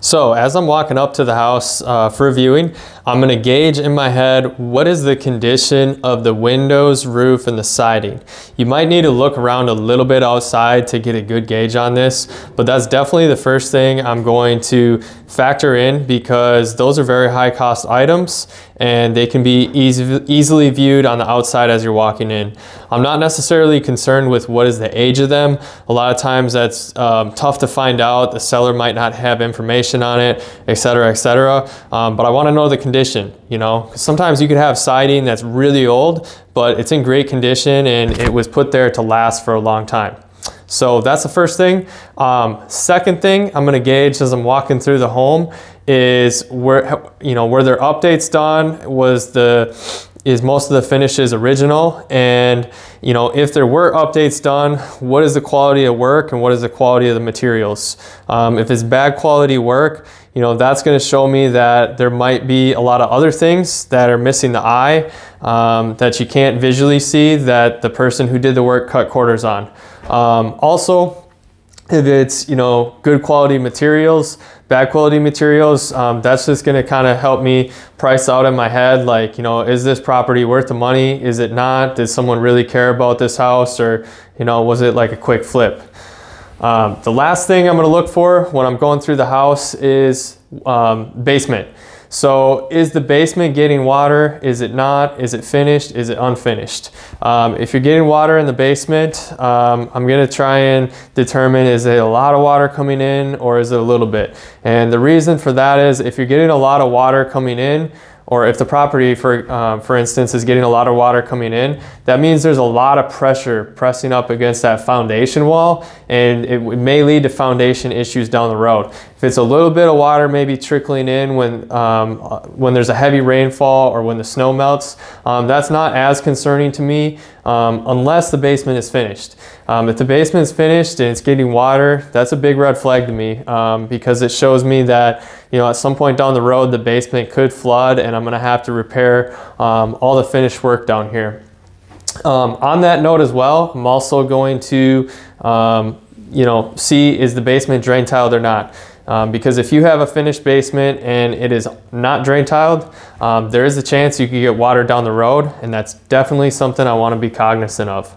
So as I'm walking up to the house for viewing, I'm going to gauge in my head what is the condition of the windows, roof, and the siding. You might need to look around a little bit outside to get a good gauge on this, but that's definitely the first thing I'm going to factor in, because those are very high cost items and they can be easily viewed on the outside as you're walking in. I'm not necessarily concerned with what is the age of them. A lot of times that's tough to find out. The seller might not have information on it, etc., etc. But I want to know the condition, you know, 'cause sometimes you could have siding that's really old, but it's in great condition and it was put there to last for a long time. So that's the first thing. Second thing I'm going to gauge as I'm walking through the home is were there updates done? Is most of the finishes original? And if there were updates done, what is the quality of work and what is the quality of the materials? If it's bad quality work, that's going to show me that there might be a lot of other things that are missing the eye, that you can't visually see, that the person who did the work cut corners on. Also, if it's good quality materials, bad quality materials, that's just going to kind of help me price out in my head, like, is this property worth the money? Is it not? Did someone really care about this house, or was it like a quick flip? The last thing I'm going to look for when I'm going through the house is basement. So is the basement getting water? Is it not? Is it finished? Is it unfinished? If you're getting water in the basement, I'm going to try and determine, is it a lot of water coming in or is it a little bit? And the reason for that is, if you're getting a lot of water coming in, or if the property, for instance, is getting a lot of water coming in, that means there's a lot of pressure pressing up against that foundation wall, and it may lead to foundation issues down the road. If it's a little bit of water maybe trickling in when there's a heavy rainfall or when the snow melts, that's not as concerning to me unless the basement is finished. If the basement is finished and it's getting water, that's a big red flag to me, because it shows me that at some point down the road the basement could flood and I'm going to have to repair all the finished work down here. On that note as well, I'm also going to see, is the basement drain tiled or not? Because if you have a finished basement and it is not drain tiled, there is a chance you could get water down the road, and that's definitely something I want to be cognizant of.